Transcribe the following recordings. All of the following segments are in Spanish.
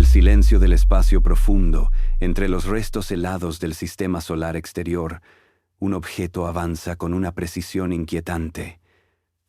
el silencio del espacio profundo, entre los restos helados del sistema solar exterior, un objeto avanza con una precisión inquietante.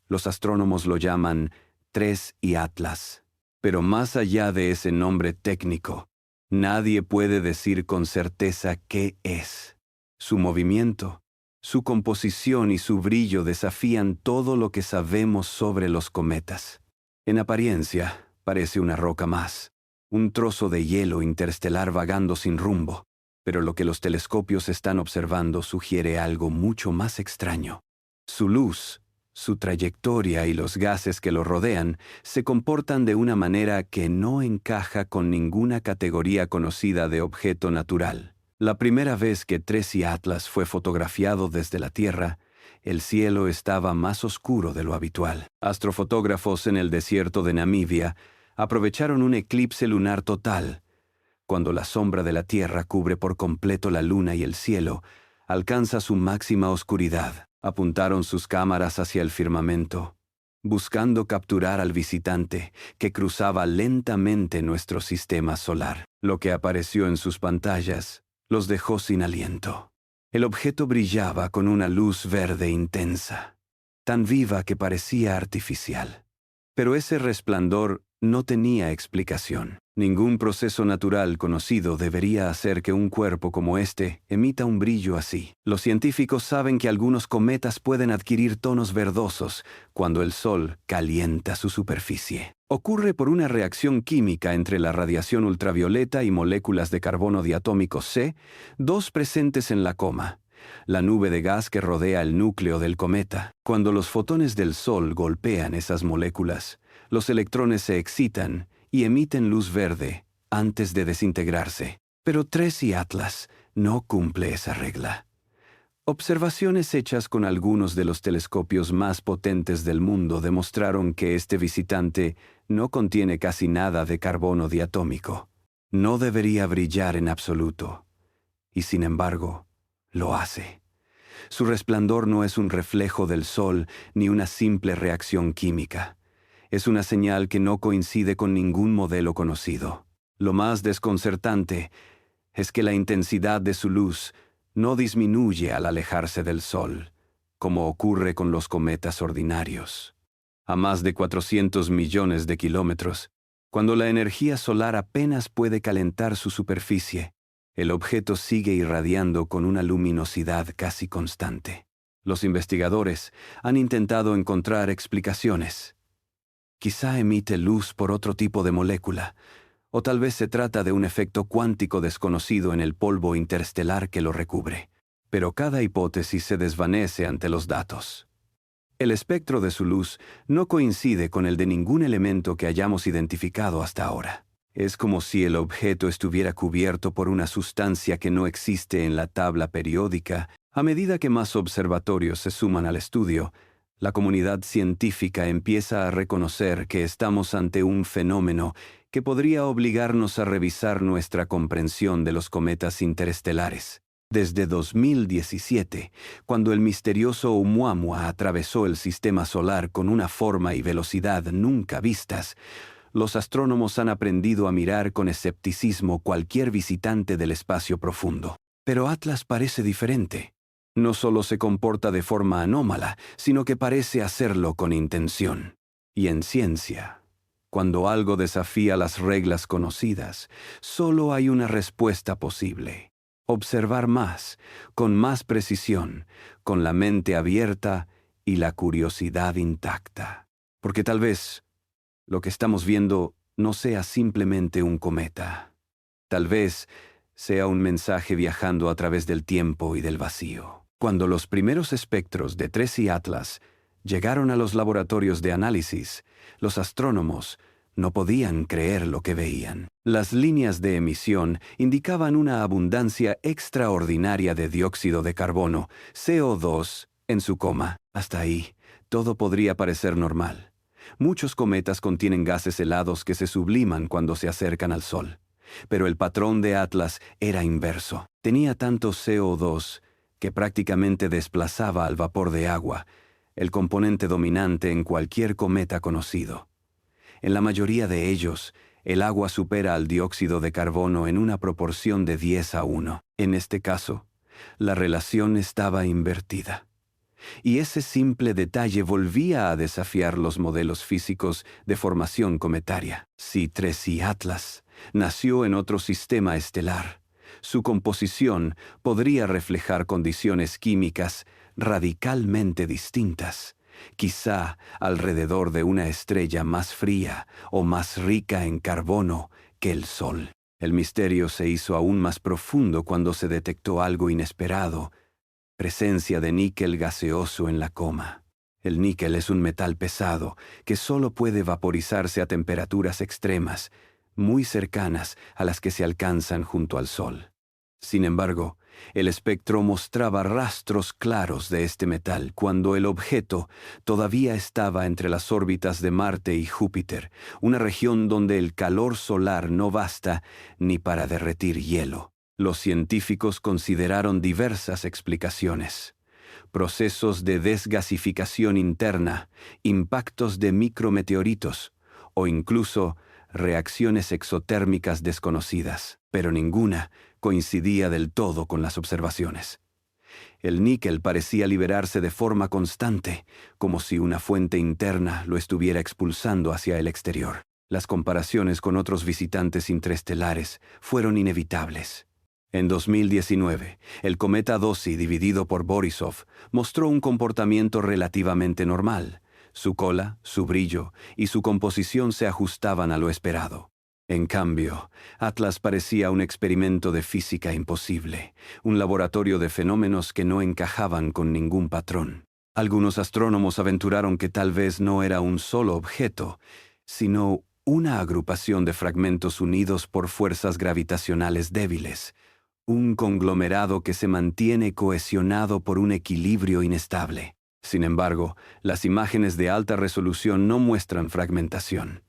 Los astrónomos lo llaman 3I Atlas. Pero más allá de ese nombre técnico, nadie puede decir con certeza qué es. Su movimiento, su composición y su brillo desafían todo lo que sabemos sobre los cometas. En apariencia, parece una roca más, un trozo de hielo interestelar vagando sin rumbo, pero lo que los telescopios están observando sugiere algo mucho más extraño. Su luz, su trayectoria y los gases que lo rodean se comportan de una manera que no encaja con ninguna categoría conocida de objeto natural. La primera vez que 3I Atlas fue fotografiado desde la Tierra, el cielo estaba más oscuro de lo habitual. Astrofotógrafos en el desierto de Namibia aprovecharon un eclipse lunar total. Cuando la sombra de la Tierra cubre por completo la luna y el cielo, alcanza su máxima oscuridad. Apuntaron sus cámaras hacia el firmamento, buscando capturar al visitante que cruzaba lentamente nuestro sistema solar. Lo que apareció en sus pantallas los dejó sin aliento. El objeto brillaba con una luz verde intensa, tan viva que parecía artificial. Pero ese resplandor no tenía explicación. Ningún proceso natural conocido debería hacer que un cuerpo como este emita un brillo así. Los científicos saben que algunos cometas pueden adquirir tonos verdosos cuando el Sol calienta su superficie. Ocurre por una reacción química entre la radiación ultravioleta y moléculas de carbono diatómico C2 presentes en la coma, la nube de gas que rodea el núcleo del cometa. Cuando los fotones del Sol golpean esas moléculas, los electrones se excitan y emiten luz verde antes de desintegrarse. Pero 3I Atlas no cumple esa regla. Observaciones hechas con algunos de los telescopios más potentes del mundo demostraron que este visitante no contiene casi nada de carbono diatómico. No debería brillar en absoluto. Y sin embargo, lo hace. Su resplandor no es un reflejo del Sol ni una simple reacción química. Es una señal que no coincide con ningún modelo conocido. Lo más desconcertante es que la intensidad de su luz no disminuye al alejarse del Sol, como ocurre con los cometas ordinarios. A más de 400 millones de kilómetros, cuando la energía solar apenas puede calentar su superficie, el objeto sigue irradiando con una luminosidad casi constante. Los investigadores han intentado encontrar explicaciones. Quizá emite luz por otro tipo de molécula, o tal vez se trata de un efecto cuántico desconocido en el polvo interestelar que lo recubre. Pero cada hipótesis se desvanece ante los datos. El espectro de su luz no coincide con el de ningún elemento que hayamos identificado hasta ahora. Es como si el objeto estuviera cubierto por una sustancia que no existe en la tabla periódica. A medida que más observatorios se suman al estudio, la comunidad científica empieza a reconocer que estamos ante un fenómeno que podría obligarnos a revisar nuestra comprensión de los cometas interestelares. Desde 2017, cuando el misterioso Oumuamua atravesó el sistema solar con una forma y velocidad nunca vistas, los astrónomos han aprendido a mirar con escepticismo cualquier visitante del espacio profundo. Pero Atlas parece diferente. No solo se comporta de forma anómala, sino que parece hacerlo con intención. Y en ciencia, cuando algo desafía las reglas conocidas, solo hay una respuesta posible: observar más, con más precisión, con la mente abierta y la curiosidad intacta. Porque tal vez lo que estamos viendo no sea simplemente un cometa. Tal vez sea un mensaje viajando a través del tiempo y del vacío. Cuando los primeros espectros de 3I Atlas llegaron a los laboratorios de análisis, los astrónomos no podían creer lo que veían. Las líneas de emisión indicaban una abundancia extraordinaria de dióxido de carbono, CO2, en su coma. Hasta ahí, todo podría parecer normal. Muchos cometas contienen gases helados que se subliman cuando se acercan al Sol. Pero el patrón de Atlas era inverso. Tenía tanto CO2 que prácticamente desplazaba al vapor de agua, el componente dominante en cualquier cometa conocido. En la mayoría de ellos, el agua supera al dióxido de carbono en una proporción de 10:1. En este caso, la relación estaba invertida. Y ese simple detalle volvía a desafiar los modelos físicos de formación cometaria. Si 3i Atlas nació en otro sistema estelar, su composición podría reflejar condiciones químicas radicalmente distintas, quizá alrededor de una estrella más fría o más rica en carbono que el Sol. El misterio se hizo aún más profundo cuando se detectó algo inesperado: presencia de níquel gaseoso en la coma. El níquel es un metal pesado que solo puede vaporizarse a temperaturas extremas, muy cercanas a las que se alcanzan junto al Sol. Sin embargo, el espectro mostraba rastros claros de este metal cuando el objeto todavía estaba entre las órbitas de Marte y Júpiter, una región donde el calor solar no basta ni para derretir hielo. Los científicos consideraron diversas explicaciones: procesos de desgasificación interna, impactos de micrometeoritos o incluso reacciones exotérmicas desconocidas, pero ninguna coincidía del todo con las observaciones. El níquel parecía liberarse de forma constante, como si una fuente interna lo estuviera expulsando hacia el exterior. Las comparaciones con otros visitantes interestelares fueron inevitables. En 2019, el cometa 2i, dividido por Borisov, mostró un comportamiento relativamente normal. Su cola, su brillo y su composición se ajustaban a lo esperado. En cambio, Atlas parecía un experimento de física imposible, un laboratorio de fenómenos que no encajaban con ningún patrón. Algunos astrónomos aventuraron que tal vez no era un solo objeto, sino una agrupación de fragmentos unidos por fuerzas gravitacionales débiles, un conglomerado que se mantiene cohesionado por un equilibrio inestable. Sin embargo, las imágenes de alta resolución no muestran fragmentación.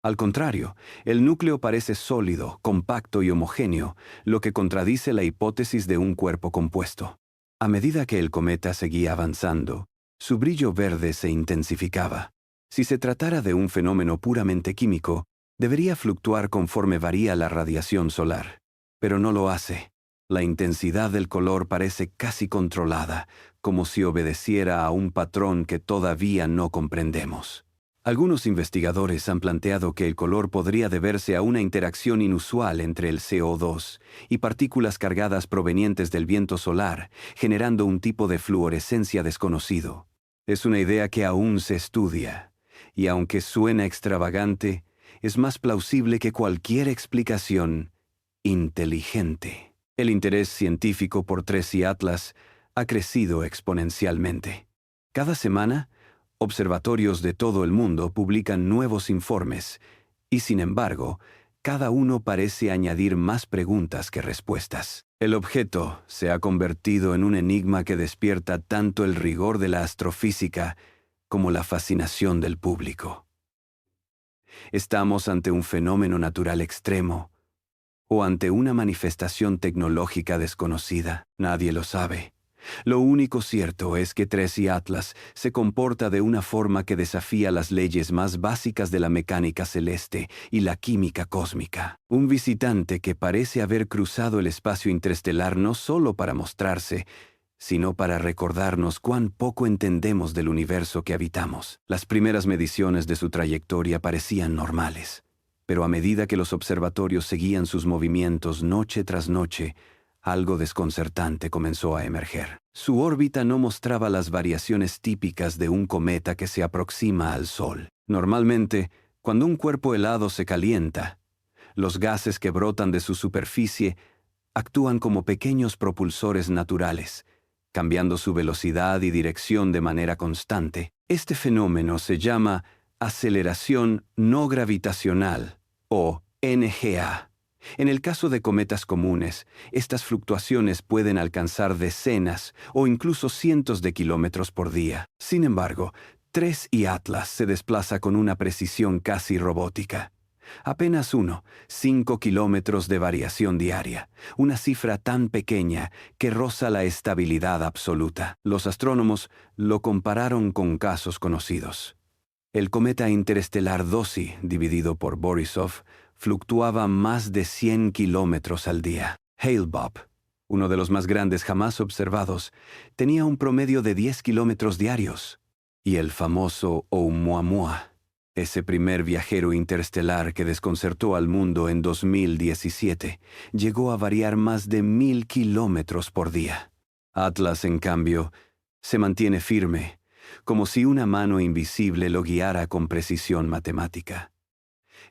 Al contrario, el núcleo parece sólido, compacto y homogéneo, lo que contradice la hipótesis de un cuerpo compuesto. A medida que el cometa seguía avanzando, su brillo verde se intensificaba. Si se tratara de un fenómeno puramente químico, debería fluctuar conforme varía la radiación solar. Pero no lo hace. La intensidad del color parece casi controlada, como si obedeciera a un patrón que todavía no comprendemos. Algunos investigadores han planteado que el color podría deberse a una interacción inusual entre el CO2 y partículas cargadas provenientes del viento solar, generando un tipo de fluorescencia desconocido. Es una idea que aún se estudia, y aunque suena extravagante, es más plausible que cualquier explicación inteligente. El interés científico por 3i Atlas ha crecido exponencialmente. Cada semana, observatorios de todo el mundo publican nuevos informes, y sin embargo, cada uno parece añadir más preguntas que respuestas. El objeto se ha convertido en un enigma que despierta tanto el rigor de la astrofísica como la fascinación del público. ¿Estamos ante un fenómeno natural extremo o ante una manifestación tecnológica desconocida? Nadie lo sabe. Lo único cierto es que 3i Atlas se comporta de una forma que desafía las leyes más básicas de la mecánica celeste y la química cósmica. Un visitante que parece haber cruzado el espacio interestelar no solo para mostrarse, sino para recordarnos cuán poco entendemos del universo que habitamos. Las primeras mediciones de su trayectoria parecían normales, pero a medida que los observatorios seguían sus movimientos noche tras noche, algo desconcertante comenzó a emerger. Su órbita no mostraba las variaciones típicas de un cometa que se aproxima al Sol. Normalmente, cuando un cuerpo helado se calienta, los gases que brotan de su superficie actúan como pequeños propulsores naturales, cambiando su velocidad y dirección de manera constante. Este fenómeno se llama aceleración no gravitacional, o NGA. En el caso de cometas comunes, estas fluctuaciones pueden alcanzar decenas o incluso cientos de kilómetros por día. Sin embargo, 3i Atlas se desplaza con una precisión casi robótica. Apenas 5 kilómetros de variación diaria, una cifra tan pequeña que roza la estabilidad absoluta. Los astrónomos lo compararon con casos conocidos. El cometa interestelar 2i, dividido por Borisov, fluctuaba más de 100 kilómetros al día. Hale-Bopp, uno de los más grandes jamás observados, tenía un promedio de 10 kilómetros diarios. Y el famoso Oumuamua, ese primer viajero interestelar que desconcertó al mundo en 2017, llegó a variar más de 1000 kilómetros por día. Atlas, en cambio, se mantiene firme, como si una mano invisible lo guiara con precisión matemática.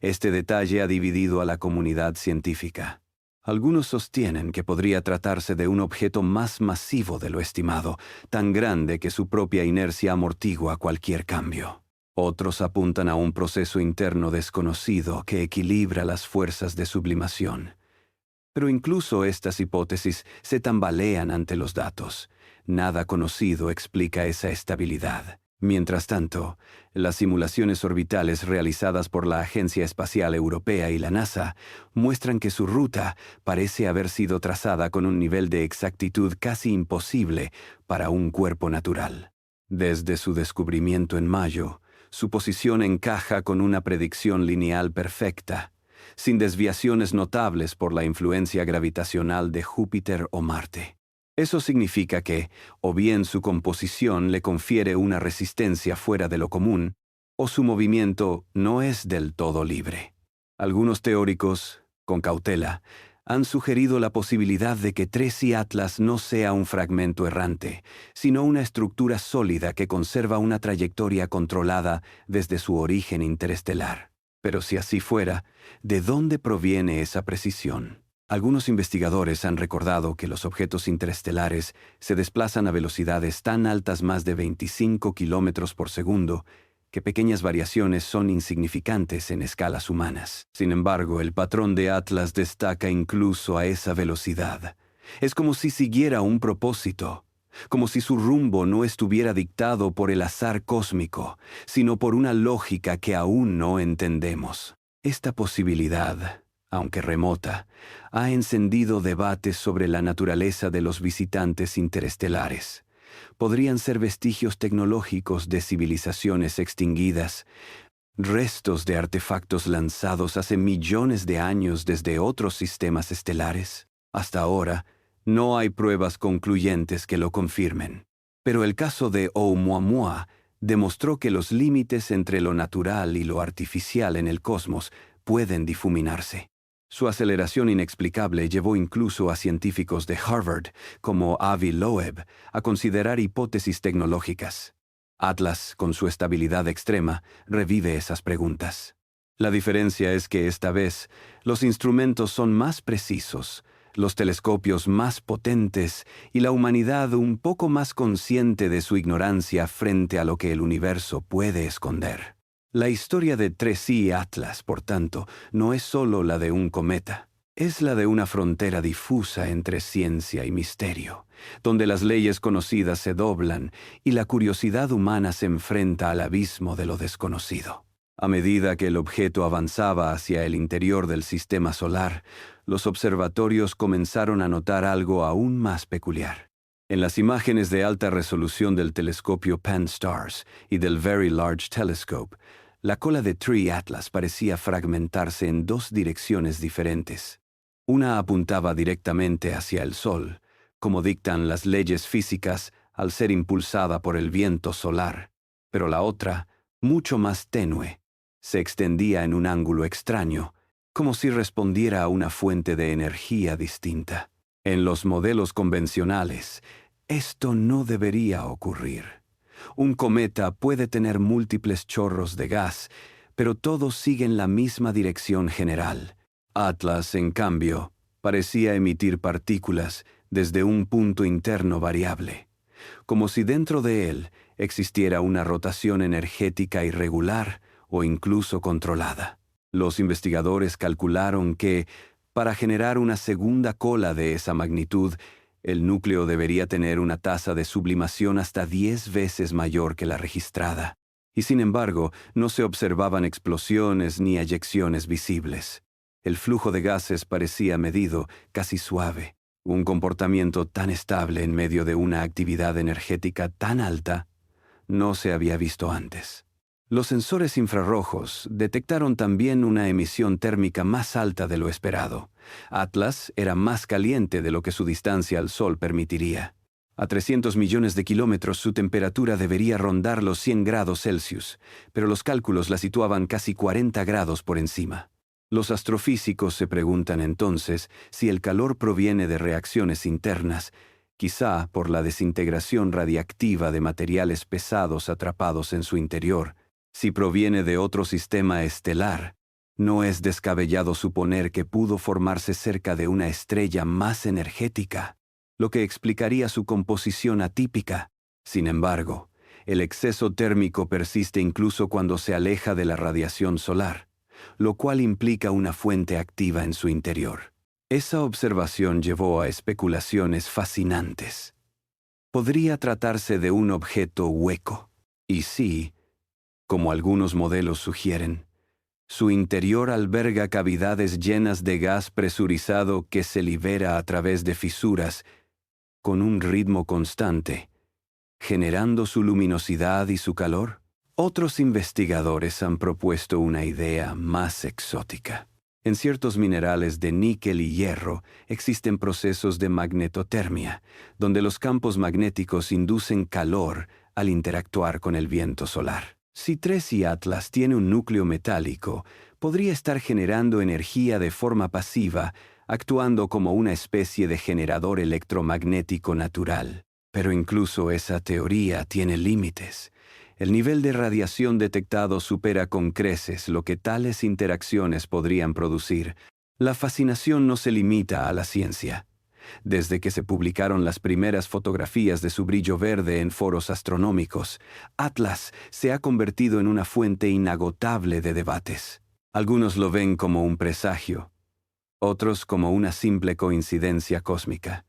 Este detalle ha dividido a la comunidad científica. Algunos sostienen que podría tratarse de un objeto más masivo de lo estimado, tan grande que su propia inercia amortigua cualquier cambio. Otros apuntan a un proceso interno desconocido que equilibra las fuerzas de sublimación. Pero incluso estas hipótesis se tambalean ante los datos. Nada conocido explica esa estabilidad. Mientras tanto, las simulaciones orbitales realizadas por la Agencia Espacial Europea y la NASA muestran que su ruta parece haber sido trazada con un nivel de exactitud casi imposible para un cuerpo natural. Desde su descubrimiento en mayo, su posición encaja con una predicción lineal perfecta, sin desviaciones notables por la influencia gravitacional de Júpiter o Marte. Eso significa que, o bien su composición le confiere una resistencia fuera de lo común, o su movimiento no es del todo libre. Algunos teóricos, con cautela, han sugerido la posibilidad de que Tracy Atlas no sea un fragmento errante, sino una estructura sólida que conserva una trayectoria controlada desde su origen interestelar. Pero si así fuera, ¿de dónde proviene esa precisión? Algunos investigadores han recordado que los objetos interestelares se desplazan a velocidades tan altas, más de 25 kilómetros por segundo, que pequeñas variaciones son insignificantes en escalas humanas. Sin embargo, el patrón de Atlas destaca incluso a esa velocidad. Es como si siguiera un propósito, como si su rumbo no estuviera dictado por el azar cósmico, sino por una lógica que aún no entendemos. Esta posibilidad, aunque remota, ha encendido debates sobre la naturaleza de los visitantes interestelares. Podrían ser vestigios tecnológicos de civilizaciones extinguidas, restos de artefactos lanzados hace millones de años desde otros sistemas estelares. Hasta ahora, no hay pruebas concluyentes que lo confirmen. Pero el caso de Oumuamua demostró que los límites entre lo natural y lo artificial en el cosmos pueden difuminarse. Su aceleración inexplicable llevó incluso a científicos de Harvard, como Avi Loeb, a considerar hipótesis tecnológicas. Atlas, con su estabilidad extrema, revive esas preguntas. La diferencia es que esta vez, los instrumentos son más precisos, los telescopios más potentes y la humanidad un poco más consciente de su ignorancia frente a lo que el universo puede esconder. La historia de Tracy Atlas, por tanto, no es solo la de un cometa. Es la de una frontera difusa entre ciencia y misterio, donde las leyes conocidas se doblan y la curiosidad humana se enfrenta al abismo de lo desconocido. A medida que el objeto avanzaba hacia el interior del sistema solar, los observatorios comenzaron a notar algo aún más peculiar. En las imágenes de alta resolución del telescopio Pan-STARRS y del Very Large Telescope, la cola de Tree Atlas parecía fragmentarse en dos direcciones diferentes. Una apuntaba directamente hacia el Sol, como dictan las leyes físicas al ser impulsada por el viento solar, pero la otra, mucho más tenue, se extendía en un ángulo extraño, como si respondiera a una fuente de energía distinta. En los modelos convencionales, esto no debería ocurrir. Un cometa puede tener múltiples chorros de gas, pero todos siguen la misma dirección general. Atlas, en cambio, parecía emitir partículas desde un punto interno variable, como si dentro de él existiera una rotación energética irregular o incluso controlada. Los investigadores calcularon que, para generar una segunda cola de esa magnitud, el núcleo debería tener una tasa de sublimación hasta 10 veces mayor que la registrada, y sin embargo no se observaban explosiones ni eyecciones visibles. El flujo de gases parecía medido, casi suave. Un comportamiento tan estable en medio de una actividad energética tan alta no se había visto antes. Los sensores infrarrojos detectaron también una emisión térmica más alta de lo esperado. Atlas era más caliente de lo que su distancia al Sol permitiría. A 300 millones de kilómetros su temperatura debería rondar los 100 grados Celsius, pero los cálculos la situaban casi 40 grados por encima. Los astrofísicos se preguntan entonces si el calor proviene de reacciones internas, quizá por la desintegración radiactiva de materiales pesados atrapados en su interior. Si proviene de otro sistema estelar, no es descabellado suponer que pudo formarse cerca de una estrella más energética, lo que explicaría su composición atípica. Sin embargo, el exceso térmico persiste incluso cuando se aleja de la radiación solar, lo cual implica una fuente activa en su interior. Esa observación llevó a especulaciones fascinantes. ¿Podría tratarse de un objeto hueco? Y sí, como algunos modelos sugieren, su interior alberga cavidades llenas de gas presurizado que se libera a través de fisuras con un ritmo constante, generando su luminosidad y su calor. Otros investigadores han propuesto una idea más exótica. En ciertos minerales de níquel y hierro existen procesos de magnetotermia, donde los campos magnéticos inducen calor al interactuar con el viento solar. Si Tracy Atlas tiene un núcleo metálico, podría estar generando energía de forma pasiva, actuando como una especie de generador electromagnético natural. Pero incluso esa teoría tiene límites. El nivel de radiación detectado supera con creces lo que tales interacciones podrían producir. La fascinación no se limita a la ciencia. Desde que se publicaron las primeras fotografías de su brillo verde en foros astronómicos, Atlas se ha convertido en una fuente inagotable de debates. Algunos lo ven como un presagio, otros como una simple coincidencia cósmica.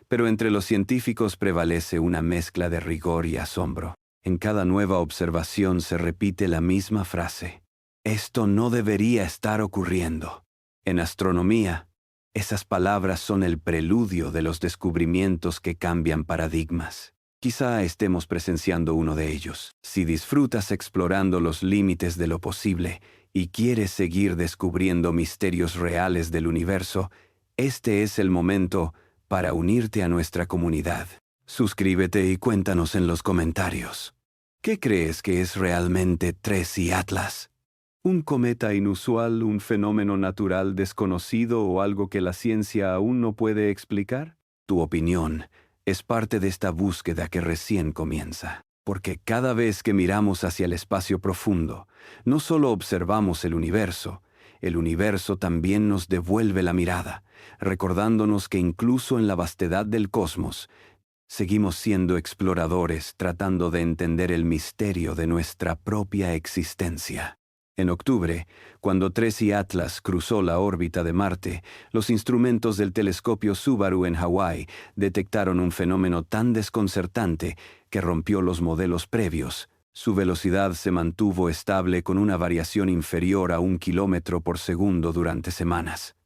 Pero entre los científicos prevalece una mezcla de rigor y asombro. En cada nueva observación se repite la misma frase: esto no debería estar ocurriendo. En astronomía, esas palabras son el preludio de los descubrimientos que cambian paradigmas. Quizá estemos presenciando uno de ellos. Si disfrutas explorando los límites de lo posible y quieres seguir descubriendo misterios reales del universo, este es el momento para unirte a nuestra comunidad. Suscríbete y cuéntanos en los comentarios. ¿Qué crees que es realmente Tracy Atlas? ¿Un cometa inusual, un fenómeno natural desconocido o algo que la ciencia aún no puede explicar? Tu opinión es parte de esta búsqueda que recién comienza. Porque cada vez que miramos hacia el espacio profundo, no solo observamos el universo también nos devuelve la mirada, recordándonos que incluso en la vastedad del cosmos, seguimos siendo exploradores tratando de entender el misterio de nuestra propia existencia. En octubre, cuando Tracy Atlas cruzó la órbita de Marte, los instrumentos del telescopio Subaru en Hawái detectaron un fenómeno tan desconcertante que rompió los modelos previos. Su velocidad se mantuvo estable con una variación inferior a 1 kilómetro por segundo durante semanas.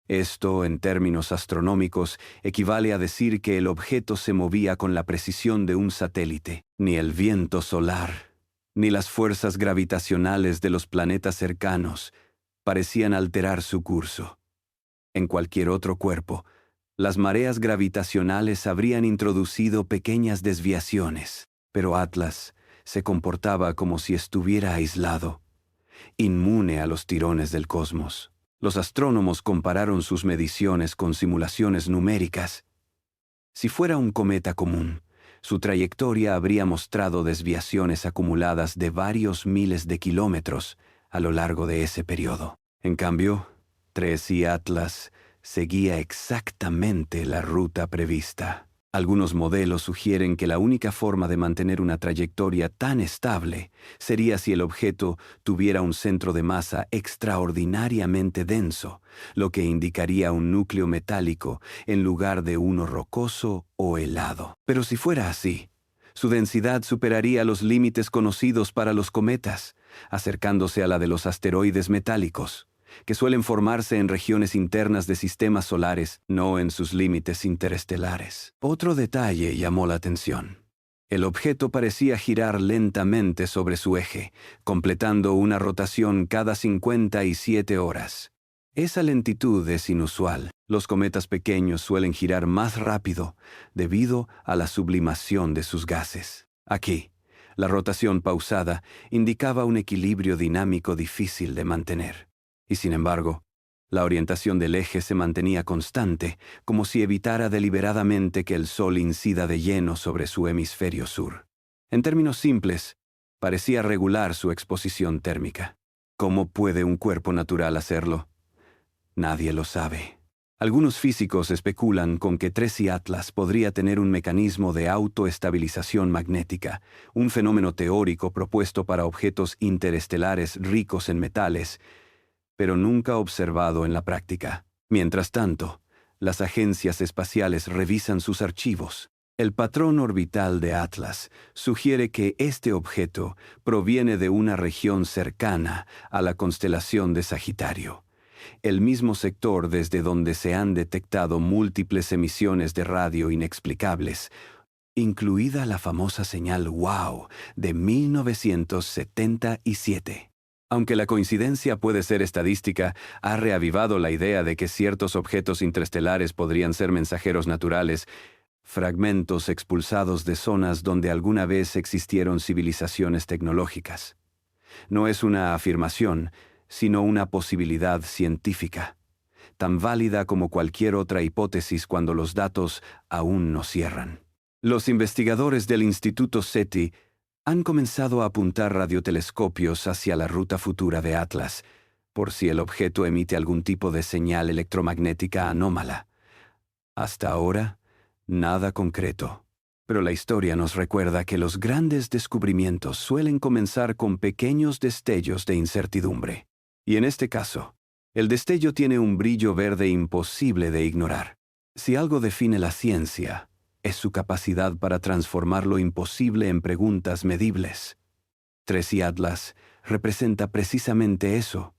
Esto, en términos astronómicos, equivale a decir que el objeto se movía con la precisión de un satélite. Ni el viento solar, ni las fuerzas gravitacionales de los planetas cercanos parecían alterar su curso. En cualquier otro cuerpo, las mareas gravitacionales habrían introducido pequeñas desviaciones, pero Atlas se comportaba como si estuviera aislado, inmune a los tirones del cosmos. Los astrónomos compararon sus mediciones con simulaciones numéricas. Si fuera un cometa común, su trayectoria habría mostrado desviaciones acumuladas de varios miles de kilómetros a lo largo de ese periodo. En cambio, Tracy Atlas seguía exactamente la ruta prevista. Algunos modelos sugieren que la única forma de mantener una trayectoria tan estable sería si el objeto tuviera un centro de masa extraordinariamente denso, lo que indicaría un núcleo metálico en lugar de uno rocoso o helado. Pero si fuera así, su densidad superaría los límites conocidos para los cometas, acercándose a la de los asteroides metálicos, que suelen formarse en regiones internas de sistemas solares, no en sus límites interestelares. Otro detalle llamó la atención. El objeto parecía girar lentamente sobre su eje, completando una rotación cada 57 horas. Esa lentitud es inusual. Los cometas pequeños suelen girar más rápido debido a la sublimación de sus gases. Aquí, la rotación pausada indicaba un equilibrio dinámico difícil de mantener. Y sin embargo, la orientación del eje se mantenía constante, como si evitara deliberadamente que el Sol incida de lleno sobre su hemisferio sur. En términos simples, parecía regular su exposición térmica. ¿Cómo puede un cuerpo natural hacerlo? Nadie lo sabe. Algunos físicos especulan con que Tracy Atlas podría tener un mecanismo de autoestabilización magnética, un fenómeno teórico propuesto para objetos interestelares ricos en metales, pero nunca observado en la práctica. Mientras tanto, las agencias espaciales revisan sus archivos. El patrón orbital de Atlas sugiere que este objeto proviene de una región cercana a la constelación de Sagitario, el mismo sector desde donde se han detectado múltiples emisiones de radio inexplicables, incluida la famosa señal WOW de 1977. Aunque la coincidencia puede ser estadística, ha reavivado la idea de que ciertos objetos interestelares podrían ser mensajeros naturales, fragmentos expulsados de zonas donde alguna vez existieron civilizaciones tecnológicas. No es una afirmación, sino una posibilidad científica, tan válida como cualquier otra hipótesis cuando los datos aún no cierran. Los investigadores del Instituto SETI han comenzado a apuntar radiotelescopios hacia la ruta futura de Atlas, por si el objeto emite algún tipo de señal electromagnética anómala. Hasta ahora, nada concreto. Pero la historia nos recuerda que los grandes descubrimientos suelen comenzar con pequeños destellos de incertidumbre. Y en este caso, el destello tiene un brillo verde imposible de ignorar. Si algo define la ciencia, es su capacidad para transformar lo imposible en preguntas medibles. Tracy Atlas representa precisamente eso,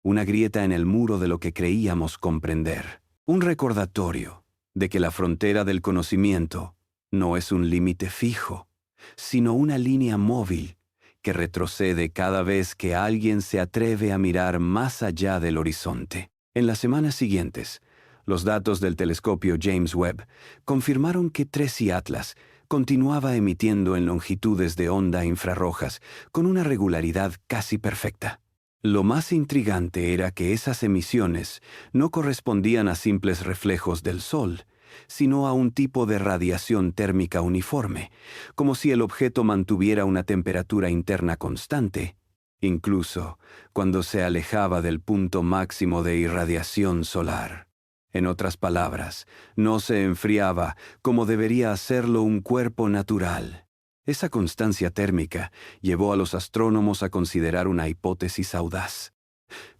una grieta en el muro de lo que creíamos comprender, un recordatorio de que la frontera del conocimiento no es un límite fijo, sino una línea móvil que retrocede cada vez que alguien se atreve a mirar más allá del horizonte. En las semanas siguientes, los datos del telescopio James Webb confirmaron que Tracy Atlas continuaba emitiendo en longitudes de onda infrarrojas con una regularidad casi perfecta. Lo más intrigante era que esas emisiones no correspondían a simples reflejos del Sol, sino a un tipo de radiación térmica uniforme, como si el objeto mantuviera una temperatura interna constante, incluso cuando se alejaba del punto máximo de irradiación solar. En otras palabras, no se enfriaba como debería hacerlo un cuerpo natural. Esa constancia térmica llevó a los astrónomos a considerar una hipótesis audaz.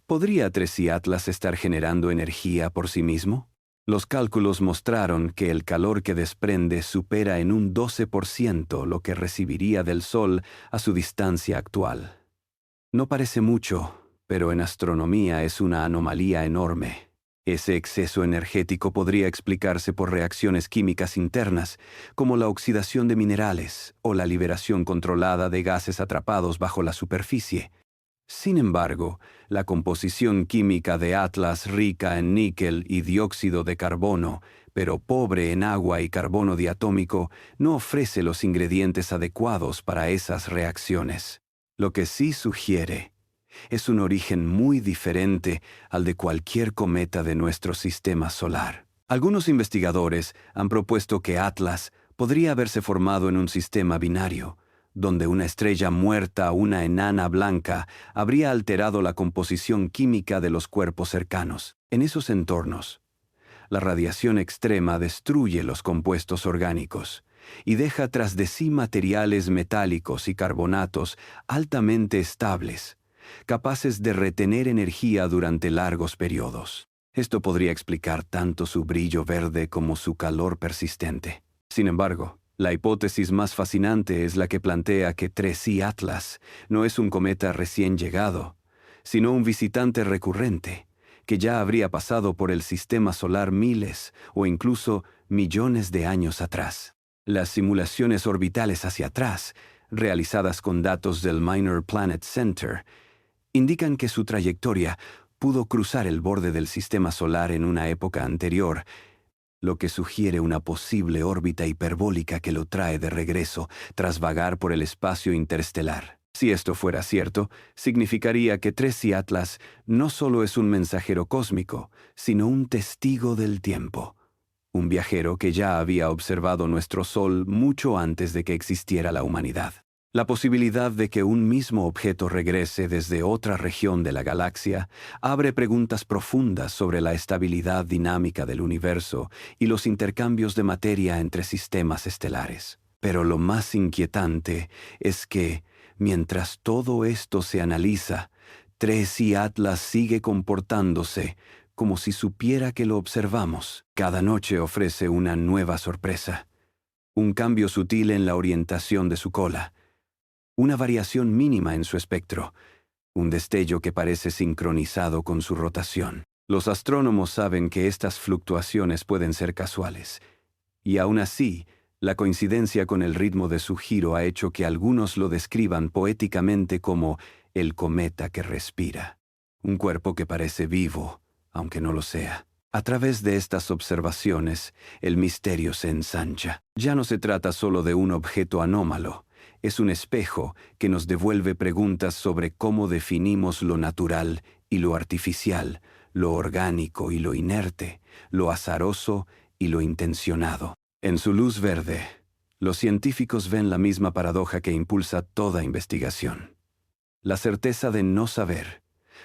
¿Podría Tracy Atlas estar generando energía por sí mismo? Los cálculos mostraron que el calor que desprende supera en un 12% lo que recibiría del Sol a su distancia actual. No parece mucho, pero en astronomía es una anomalía enorme. Ese exceso energético podría explicarse por reacciones químicas internas, como la oxidación de minerales o la liberación controlada de gases atrapados bajo la superficie. Sin embargo, la composición química de Atlas, rica en níquel y dióxido de carbono, pero pobre en agua y carbono diatómico, no ofrece los ingredientes adecuados para esas reacciones. Lo que sí sugiere es un origen muy diferente al de cualquier cometa de nuestro sistema solar. Algunos investigadores han propuesto que Atlas podría haberse formado en un sistema binario, donde una estrella muerta, una enana blanca, habría alterado la composición química de los cuerpos cercanos. En esos entornos, la radiación extrema destruye los compuestos orgánicos y deja tras de sí materiales metálicos y carbonatos altamente estables, capaces de retener energía durante largos periodos. Esto podría explicar tanto su brillo verde como su calor persistente. Sin embargo, la hipótesis más fascinante es la que plantea que Tracy Atlas no es un cometa recién llegado, sino un visitante recurrente, que ya habría pasado por el sistema solar miles o incluso millones de años atrás. Las simulaciones orbitales hacia atrás, realizadas con datos del Minor Planet Center, indican que su trayectoria pudo cruzar el borde del sistema solar en una época anterior, lo que sugiere una posible órbita hiperbólica que lo trae de regreso tras vagar por el espacio interestelar. Si esto fuera cierto, significaría que Tracy Atlas no solo es un mensajero cósmico, sino un testigo del tiempo. Un viajero que ya había observado nuestro Sol mucho antes de que existiera la humanidad. La posibilidad de que un mismo objeto regrese desde otra región de la galaxia abre preguntas profundas sobre la estabilidad dinámica del universo y los intercambios de materia entre sistemas estelares. Pero lo más inquietante es que, mientras todo esto se analiza, Tracy Atlas sigue comportándose como si supiera que lo observamos. Cada noche ofrece una nueva sorpresa. Un cambio sutil en la orientación de su cola. Una variación mínima en su espectro. Un destello que parece sincronizado con su rotación. Los astrónomos saben que estas fluctuaciones pueden ser casuales. Y aún así, la coincidencia con el ritmo de su giro ha hecho que algunos lo describan poéticamente como el cometa que respira. Un cuerpo que parece vivo, aunque no lo sea. A través de estas observaciones, el misterio se ensancha. Ya no se trata solo de un objeto anómalo. Es un espejo que nos devuelve preguntas sobre cómo definimos lo natural y lo artificial, lo orgánico y lo inerte, lo azaroso y lo intencionado. En su luz verde, los científicos ven la misma paradoja que impulsa toda investigación. La certeza de no saber,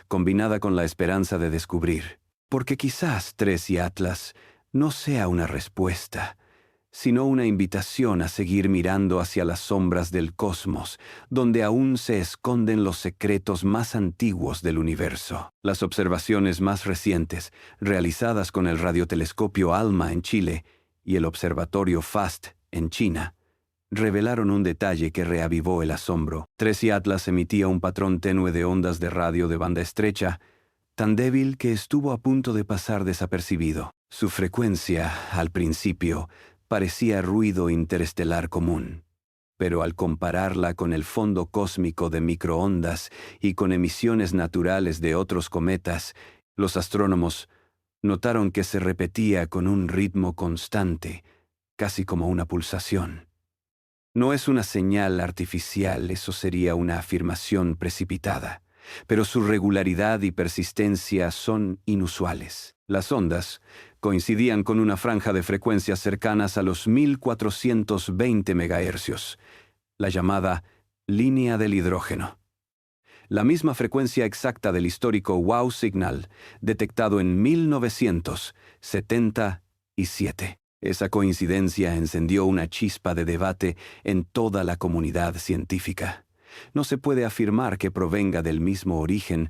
combinada con la esperanza de descubrir. Porque quizás Tracy Atlas no sea una respuesta, sino una invitación a seguir mirando hacia las sombras del cosmos, donde aún se esconden los secretos más antiguos del universo. Las observaciones más recientes, realizadas con el radiotelescopio ALMA en Chile y el observatorio FAST en China, revelaron un detalle que reavivó el asombro. Tracy Atlas emitía un patrón tenue de ondas de radio de banda estrecha, tan débil que estuvo a punto de pasar desapercibido. Su frecuencia, al principio, parecía ruido interestelar común, pero al compararla con el fondo cósmico de microondas y con emisiones naturales de otros cometas, los astrónomos notaron que se repetía con un ritmo constante, casi como una pulsación. No es una señal artificial, eso sería una afirmación precipitada, pero su regularidad y persistencia son inusuales. Las ondas coincidían con una franja de frecuencias cercanas a los 1420 MHz, la llamada línea del hidrógeno. La misma frecuencia exacta del histórico WOW Signal, detectado en 1977. Esa coincidencia encendió una chispa de debate en toda la comunidad científica. No se puede afirmar que provenga del mismo origen,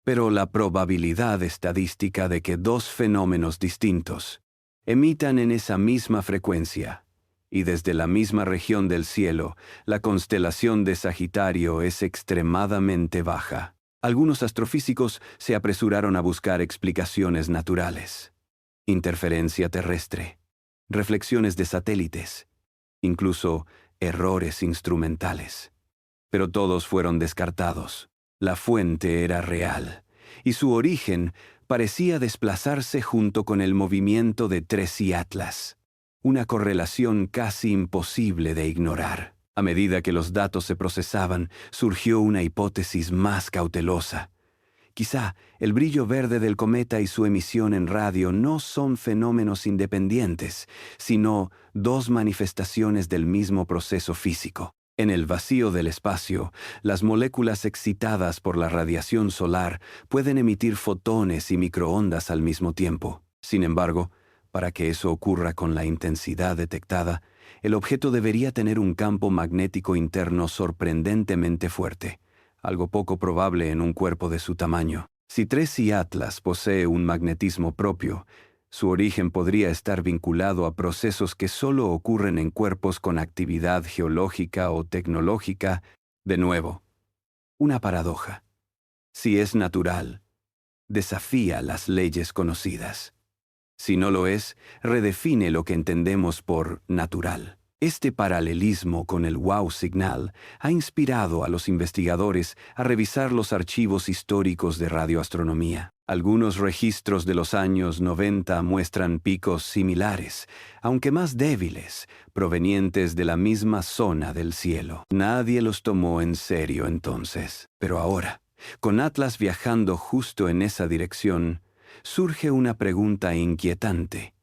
pero la probabilidad estadística de que dos fenómenos distintos emitan en esa misma frecuencia y desde la misma región del cielo, la constelación de Sagitario es extremadamente baja. Algunos astrofísicos se apresuraron a buscar explicaciones naturales. Interferencia terrestre, reflexiones de satélites, incluso errores instrumentales. Pero todos fueron descartados. La fuente era real, y su origen parecía desplazarse junto con el movimiento de Tracy Atlas, una correlación casi imposible de ignorar. A medida que los datos se procesaban, surgió una hipótesis más cautelosa. Quizá el brillo verde del cometa y su emisión en radio no son fenómenos independientes, sino dos manifestaciones del mismo proceso físico. En el vacío del espacio, las moléculas excitadas por la radiación solar pueden emitir fotones y microondas al mismo tiempo. Sin embargo, para que eso ocurra con la intensidad detectada, el objeto debería tener un campo magnético interno sorprendentemente fuerte, algo poco probable en un cuerpo de su tamaño. Si Tracy Atlas posee un magnetismo propio, su origen podría estar vinculado a procesos que solo ocurren en cuerpos con actividad geológica o tecnológica. De nuevo, una paradoja. Si es natural, desafía las leyes conocidas. Si no lo es, redefine lo que entendemos por natural. Este paralelismo con el wow signal ha inspirado a los investigadores a revisar los archivos históricos de radioastronomía. Algunos registros de los años 90 muestran picos similares, aunque más débiles, provenientes de la misma zona del cielo. Nadie los tomó en serio entonces. Pero ahora, con Atlas viajando justo en esa dirección, surge una pregunta inquietante.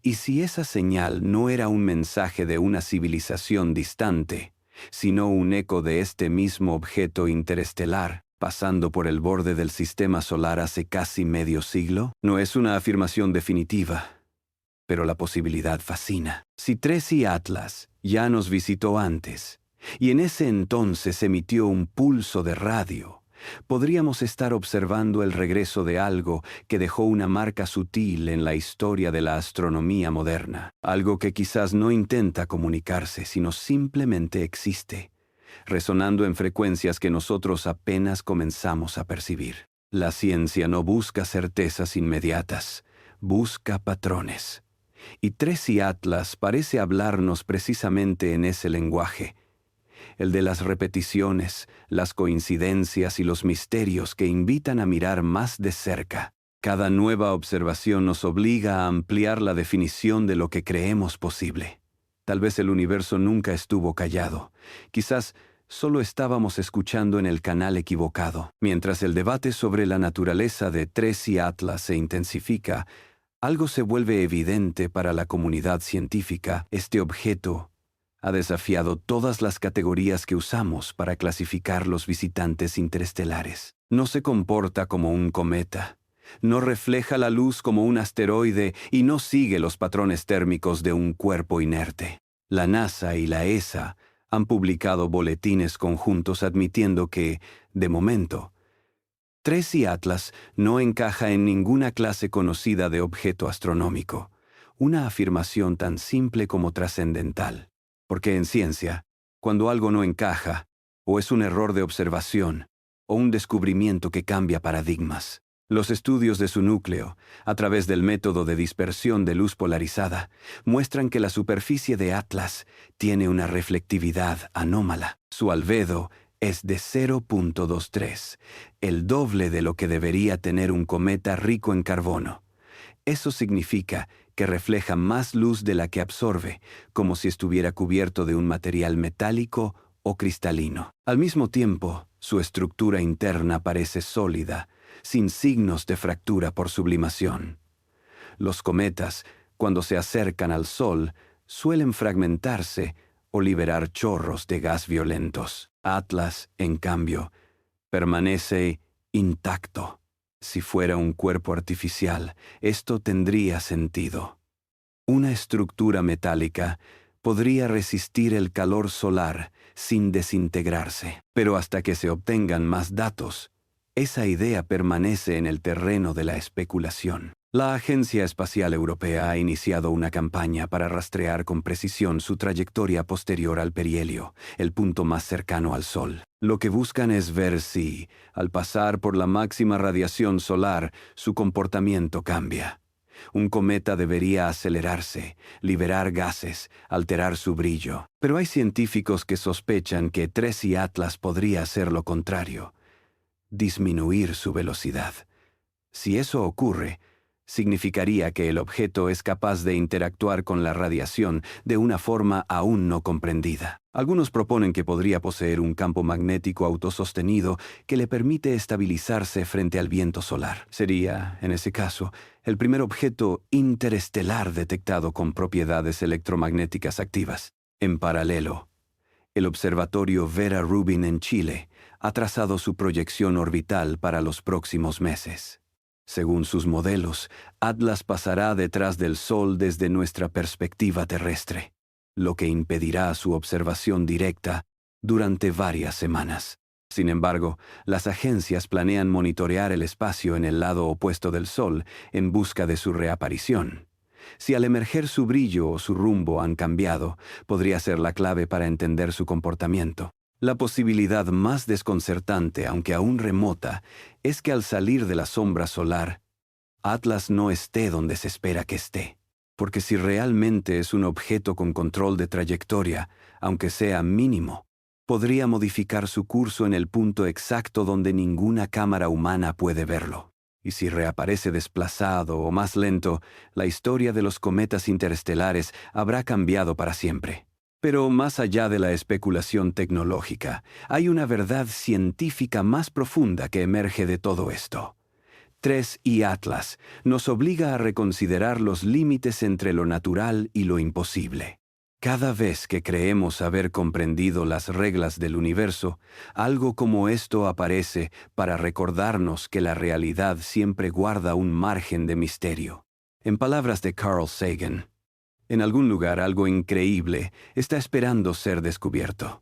¿Y si esa señal no era un mensaje de una civilización distante, sino un eco de este mismo objeto interestelar, pasando por el borde del sistema solar hace casi medio siglo? No es una afirmación definitiva, pero la posibilidad fascina. Si Tracy Atlas ya nos visitó antes, y en ese entonces emitió un pulso de radio, podríamos estar observando el regreso de algo que dejó una marca sutil en la historia de la astronomía moderna. Algo que quizás no intenta comunicarse, sino simplemente existe, resonando en frecuencias que nosotros apenas comenzamos a percibir. La ciencia no busca certezas inmediatas, busca patrones. Y Tracy Atlas parece hablarnos precisamente en ese lenguaje, el de las repeticiones, las coincidencias y los misterios que invitan a mirar más de cerca. Cada nueva observación nos obliga a ampliar la definición de lo que creemos posible. Tal vez el universo nunca estuvo callado. Quizás solo estábamos escuchando en el canal equivocado. Mientras el debate sobre la naturaleza de Tracy Atlas se intensifica, algo se vuelve evidente para la comunidad científica. Este objeto ha desafiado todas las categorías que usamos para clasificar los visitantes interestelares. No se comporta como un cometa, no refleja la luz como un asteroide y no sigue los patrones térmicos de un cuerpo inerte. La NASA y la ESA han publicado boletines conjuntos admitiendo que, de momento, Tracy Atlas no encaja en ninguna clase conocida de objeto astronómico, una afirmación tan simple como trascendental. Porque en ciencia, cuando algo no encaja, o es un error de observación, o un descubrimiento que cambia paradigmas, los estudios de su núcleo, a través del método de dispersión de luz polarizada, muestran que la superficie de Atlas tiene una reflectividad anómala. Su albedo es de 0.23, el doble de lo que debería tener un cometa rico en carbono. Eso significa que refleja más luz de la que absorbe, como si estuviera cubierto de un material metálico o cristalino. Al mismo tiempo, su estructura interna parece sólida, sin signos de fractura por sublimación. Los cometas, cuando se acercan al Sol, suelen fragmentarse o liberar chorros de gas violentos. Atlas, en cambio, permanece intacto. Si fuera un cuerpo artificial, esto tendría sentido. Una estructura metálica podría resistir el calor solar sin desintegrarse. Pero hasta que se obtengan más datos, esa idea permanece en el terreno de la especulación. La Agencia Espacial Europea ha iniciado una campaña para rastrear con precisión su trayectoria posterior al perihelio, el punto más cercano al Sol. Lo que buscan es ver si, al pasar por la máxima radiación solar, su comportamiento cambia. Un cometa debería acelerarse, liberar gases, alterar su brillo. Pero hay científicos que sospechan que Tracy Atlas podría hacer lo contrario, disminuir su velocidad. Si eso ocurre, significaría que el objeto es capaz de interactuar con la radiación de una forma aún no comprendida. Algunos proponen que podría poseer un campo magnético autosostenido que le permite estabilizarse frente al viento solar. Sería, en ese caso, el primer objeto interestelar detectado con propiedades electromagnéticas activas. En paralelo, el observatorio Vera Rubin en Chile ha trazado su proyección orbital para los próximos meses. Según sus modelos, Atlas pasará detrás del Sol desde nuestra perspectiva terrestre, lo que impedirá su observación directa durante varias semanas. Sin embargo, las agencias planean monitorear el espacio en el lado opuesto del Sol en busca de su reaparición. Si al emerger su brillo o su rumbo han cambiado, podría ser la clave para entender su comportamiento. La posibilidad más desconcertante, aunque aún remota, es que al salir de la sombra solar, Atlas no esté donde se espera que esté. Porque si realmente es un objeto con control de trayectoria, aunque sea mínimo, podría modificar su curso en el punto exacto donde ninguna cámara humana puede verlo. Y si reaparece desplazado o más lento, la historia de los cometas interestelares habrá cambiado para siempre. Pero más allá de la especulación tecnológica, hay una verdad científica más profunda que emerge de todo esto. 3I Atlas nos obliga a reconsiderar los límites entre lo natural y lo imposible. Cada vez que creemos haber comprendido las reglas del universo, algo como esto aparece para recordarnos que la realidad siempre guarda un margen de misterio. En palabras de Carl Sagan, en algún lugar algo increíble está esperando ser descubierto.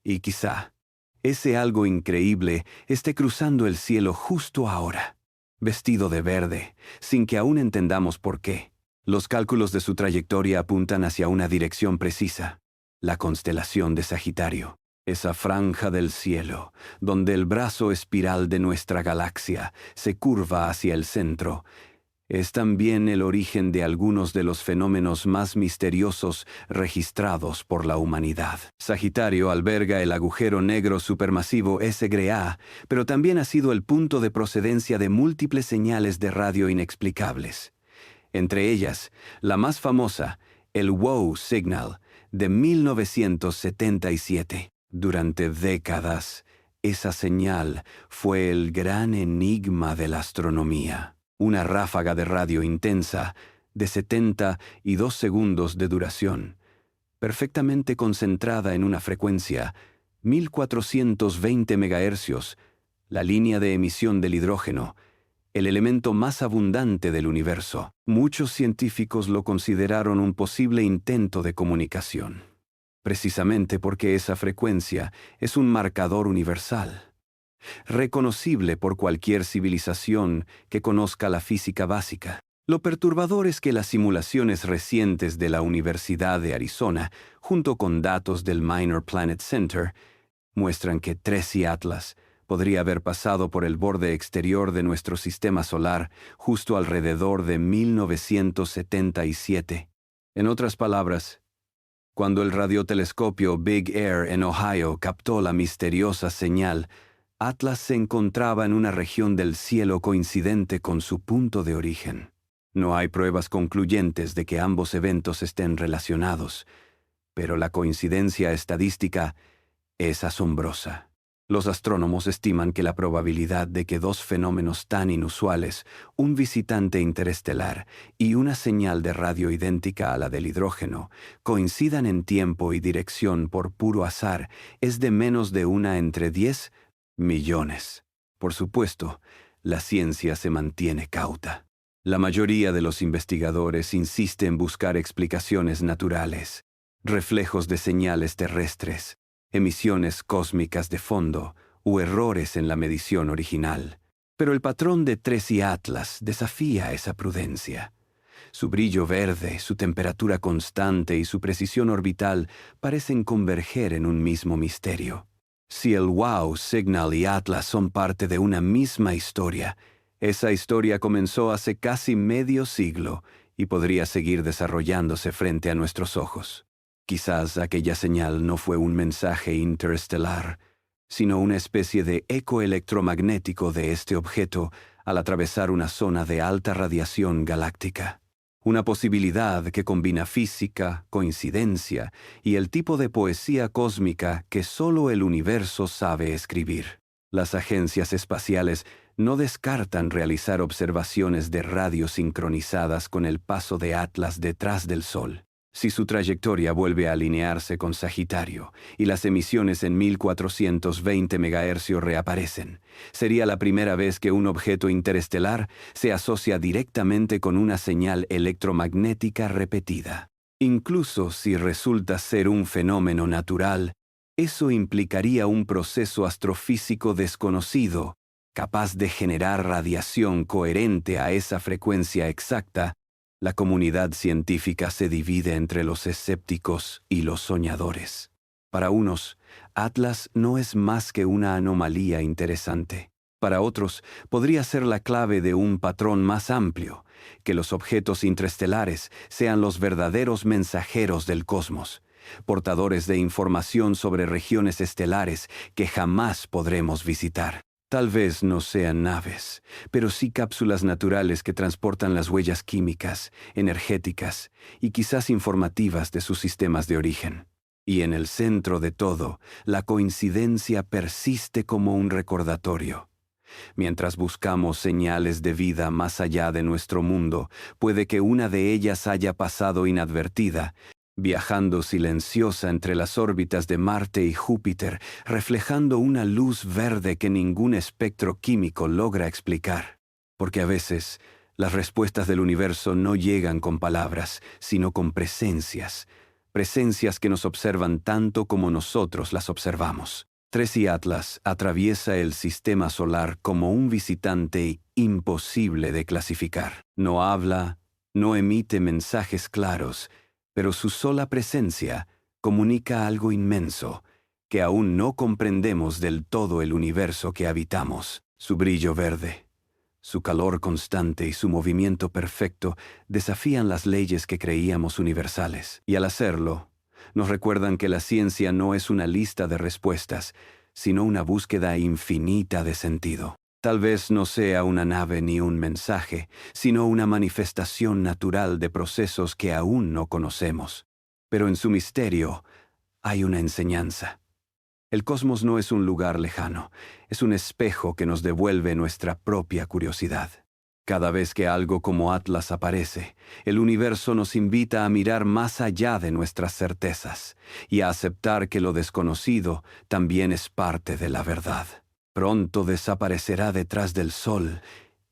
Y quizá ese algo increíble esté cruzando el cielo justo ahora, vestido de verde, sin que aún entendamos por qué. Los cálculos de su trayectoria apuntan hacia una dirección precisa, la constelación de Sagitario, esa franja del cielo, donde el brazo espiral de nuestra galaxia se curva hacia el centro. Es también el origen de algunos de los fenómenos más misteriosos registrados por la humanidad. Sagitario alberga el agujero negro supermasivo SGA, pero también ha sido el punto de procedencia de múltiples señales de radio inexplicables. Entre ellas, la más famosa, el WOW Signal, de 1977. Durante décadas, esa señal fue el gran enigma de la astronomía. Una ráfaga de radio intensa, de 72 segundos de duración, perfectamente concentrada en una frecuencia, 1420 MHz, la línea de emisión del hidrógeno, el elemento más abundante del universo. Muchos científicos lo consideraron un posible intento de comunicación, precisamente porque esa frecuencia es un marcador universal, reconocible por cualquier civilización que conozca la física básica. Lo perturbador es que las simulaciones recientes de la Universidad de Arizona, junto con datos del Minor Planet Center, muestran que 3I Atlas podría haber pasado por el borde exterior de nuestro sistema solar justo alrededor de 1977. En otras palabras, cuando el radiotelescopio Big Air en Ohio captó la misteriosa señal, Atlas se encontraba en una región del cielo coincidente con su punto de origen. No hay pruebas concluyentes de que ambos eventos estén relacionados, pero la coincidencia estadística es asombrosa. Los astrónomos estiman que la probabilidad de que dos fenómenos tan inusuales, un visitante interestelar y una señal de radio idéntica a la del hidrógeno, coincidan en tiempo y dirección por puro azar es de menos de 1 entre 10 millones. Por supuesto, la ciencia se mantiene cauta. La mayoría de los investigadores insiste en buscar explicaciones naturales, reflejos de señales terrestres, emisiones cósmicas de fondo o errores en la medición original. Pero el patrón de 3I Atlas desafía esa prudencia. Su brillo verde, su temperatura constante y su precisión orbital parecen converger en un mismo misterio. Si el WOW Signal y Atlas son parte de una misma historia, esa historia comenzó hace casi medio siglo y podría seguir desarrollándose frente a nuestros ojos. Quizás aquella señal no fue un mensaje interestelar, sino una especie de eco electromagnético de este objeto al atravesar una zona de alta radiación galáctica. Una posibilidad que combina física, coincidencia y el tipo de poesía cósmica que solo el universo sabe escribir. Las agencias espaciales no descartan realizar observaciones de radio sincronizadas con el paso de Atlas detrás del Sol. Si su trayectoria vuelve a alinearse con Sagitario y las emisiones en 1420 MHz reaparecen, sería la primera vez que un objeto interestelar se asocia directamente con una señal electromagnética repetida. Incluso si resulta ser un fenómeno natural, eso implicaría un proceso astrofísico desconocido, capaz de generar radiación coherente a esa frecuencia exacta. La comunidad científica se divide entre los escépticos y los soñadores. Para unos, Atlas no es más que una anomalía interesante. Para otros, podría ser la clave de un patrón más amplio, que los objetos interestelares sean los verdaderos mensajeros del cosmos, portadores de información sobre regiones estelares que jamás podremos visitar. Tal vez no sean naves, pero sí cápsulas naturales que transportan las huellas químicas, energéticas y quizás informativas de sus sistemas de origen. Y en el centro de todo, la coincidencia persiste como un recordatorio. Mientras buscamos señales de vida más allá de nuestro mundo, puede que una de ellas haya pasado inadvertida, viajando silenciosa entre las órbitas de Marte y Júpiter, reflejando una luz verde que ningún espectro químico logra explicar. Porque a veces, las respuestas del universo no llegan con palabras, sino con presencias que nos observan tanto como nosotros las observamos. Tracy Atlas atraviesa el sistema solar como un visitante imposible de clasificar. No habla, no emite mensajes claros, pero su sola presencia comunica algo inmenso, que aún no comprendemos del todo el universo que habitamos. Su brillo verde, su calor constante y su movimiento perfecto desafían las leyes que creíamos universales. Y al hacerlo, nos recuerdan que la ciencia no es una lista de respuestas, sino una búsqueda infinita de sentido. Tal vez no sea una nave ni un mensaje, sino una manifestación natural de procesos que aún no conocemos. Pero en su misterio hay una enseñanza. El cosmos no es un lugar lejano, es un espejo que nos devuelve nuestra propia curiosidad. Cada vez que algo como Atlas aparece, el universo nos invita a mirar más allá de nuestras certezas y a aceptar que lo desconocido también es parte de la verdad. Pronto desaparecerá detrás del Sol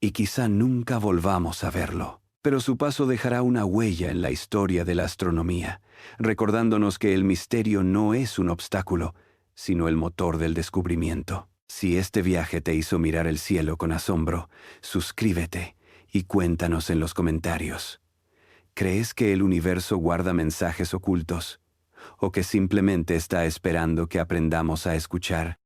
y quizá nunca volvamos a verlo. Pero su paso dejará una huella en la historia de la astronomía, recordándonos que el misterio no es un obstáculo, sino el motor del descubrimiento. Si este viaje te hizo mirar el cielo con asombro, suscríbete y cuéntanos en los comentarios. ¿Crees que el universo guarda mensajes ocultos? ¿O que simplemente está esperando que aprendamos a escuchar?